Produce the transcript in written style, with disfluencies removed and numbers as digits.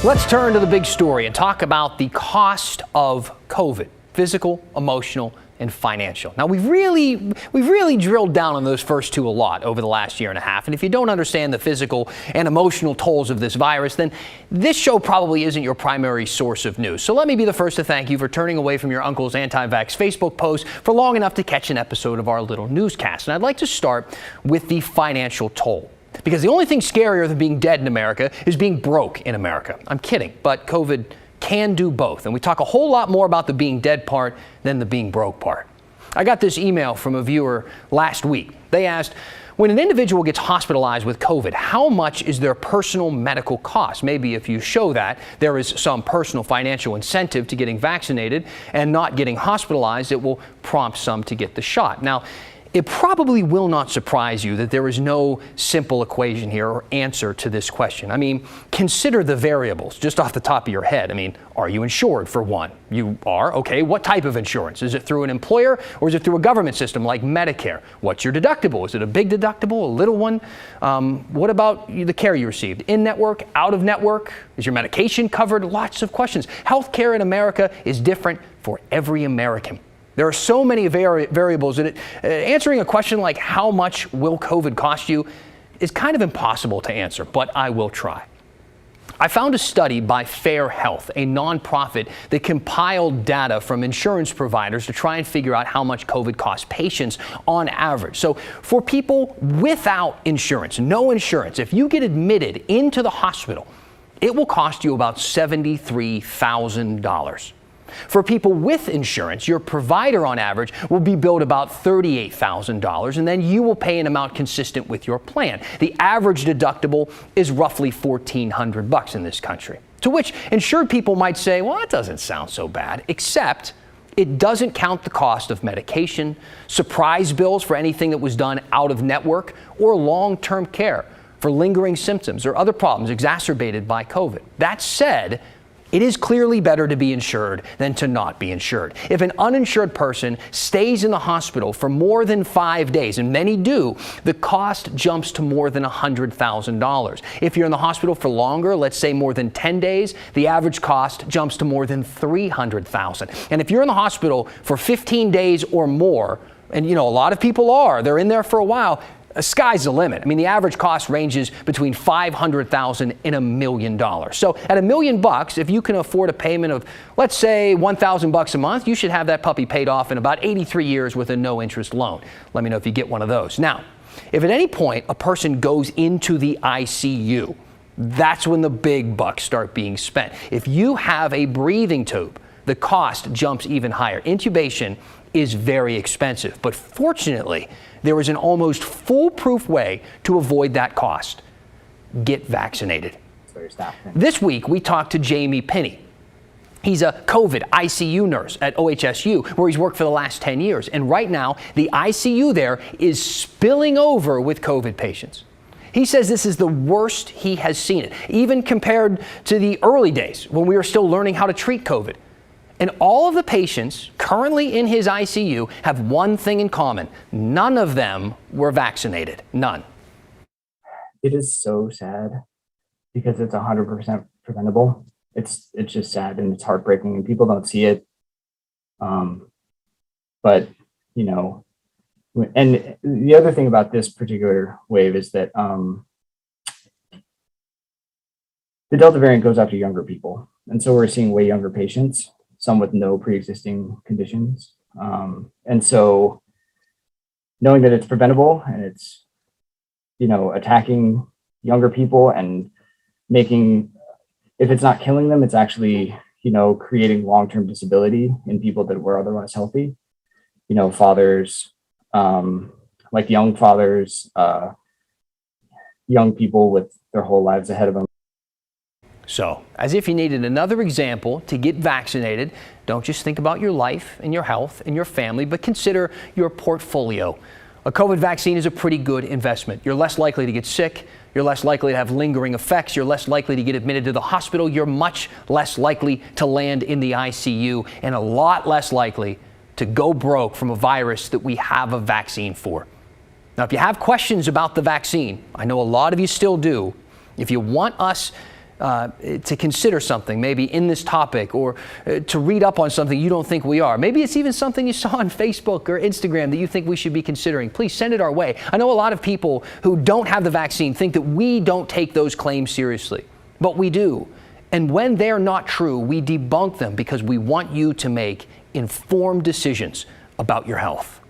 Let's turn to the big story and talk about the cost of COVID, physical, emotional, and financial. Now, we've really drilled down on those first two a lot over the last year and a half. And if you don't understand the physical and emotional tolls of this virus, then this show probably isn't your primary source of news. So let me be the first to thank you for turning away from your uncle's anti-vax Facebook post for long enough to catch an episode of our little newscast. And I'd like to start with the financial toll. Because the only thing scarier than being dead in America is being broke in America. I'm kidding, but COVID can do both. And we talk a whole lot more about the being dead part than the being broke part. I got this email from a viewer last week. They asked, when an individual gets hospitalized with COVID, how much is their personal medical cost? Maybe if you show that there is some personal financial incentive to getting vaccinated and not getting hospitalized, it will prompt some to get the shot. Now, it probably will not surprise you that there is no simple equation here or answer to this question. I mean, consider the variables just off the top of your head. I mean, are you insured for one? You are? Okay. What type of insurance? Is it through an employer or is it through a government system like Medicare? What's your deductible? Is it a big deductible, a little one? What about the care you received? In-network, out-of-network? Is your medication covered? Lots of questions. Healthcare in America is different for every American. There are so many variables that answering a question like how much will COVID cost you is kind of impossible to answer, but I will try. I found a study by Fair Health, a nonprofit that compiled data from insurance providers to try and figure out how much COVID costs patients on average. So for people without insurance, no insurance, if you get admitted into the hospital, it will cost you about $73,000. For people with insurance, your provider on average will be billed about $38,000, and then you will pay an amount consistent with your plan. The average deductible is roughly $1,400 in this country. To which insured people might say, well, that doesn't sound so bad, except it doesn't count the cost of medication, surprise bills for anything that was done out of network, or long-term care for lingering symptoms or other problems exacerbated by COVID. That said, it is clearly better to be insured than to not be insured. If an uninsured person stays in the hospital for more than 5 days, and many do, the cost jumps to more than $100,000. If you're in the hospital for longer, let's say more than 10 days, the average cost jumps to more than $300,000. And if you're in the hospital for 15 days or more, and a lot of people they're in there for a while, sky's the limit. I mean, the average cost ranges between $500,000 and $1 million. So at $1 million, if you can afford a payment of, let's say, $1,000 a month, you should have that puppy paid off in about 83 years with a no-interest loan. Let me know if you get one of those. Now, if at any point a person goes into the ICU, that's when the big bucks start being spent. If you have a breathing tube, the cost jumps even higher. Intubation is very expensive, but fortunately, there is an almost foolproof way to avoid that cost. Get vaccinated. This week, we talked to Jamie Pinney. He's a COVID ICU nurse at OHSU, where he's worked for the last 10 years. And right now, the ICU there is spilling over with COVID patients. He says this is the worst he has seen it, even compared to the early days when we were still learning how to treat COVID. And all of the patients currently in his ICU have one thing in common. None of them were vaccinated. None. It is so sad because it's 100% preventable. It's just sad and it's heartbreaking and people don't see it. But, and the other thing about this particular wave is that the Delta variant goes after younger people. And so we're seeing way younger patients, some with no pre-existing conditions. And so knowing that it's preventable and it's, attacking younger people and making, if it's not killing them, it's actually, creating long-term disability in people that were otherwise healthy. Fathers, like young fathers, young people with their whole lives ahead of them. So, as if you needed another example to get vaccinated, don't just think about your life and your health and your family, but consider your portfolio. A COVID vaccine is a pretty good investment. You're less likely to get sick. You're less likely to have lingering effects. You're less likely to get admitted to the hospital. You're much less likely to land in the ICU and a lot less likely to go broke from a virus that we have a vaccine for. Now, if you have questions about the vaccine, I know a lot of you still do. If you want us to consider something, maybe in this topic, or to read up on something you don't think we are. Maybe it's even something you saw on Facebook or Instagram that you think we should be considering. Please send it our way. I know a lot of people who don't have the vaccine think that we don't take those claims seriously, but we do. And when they're not true, we debunk them because we want you to make informed decisions about your health.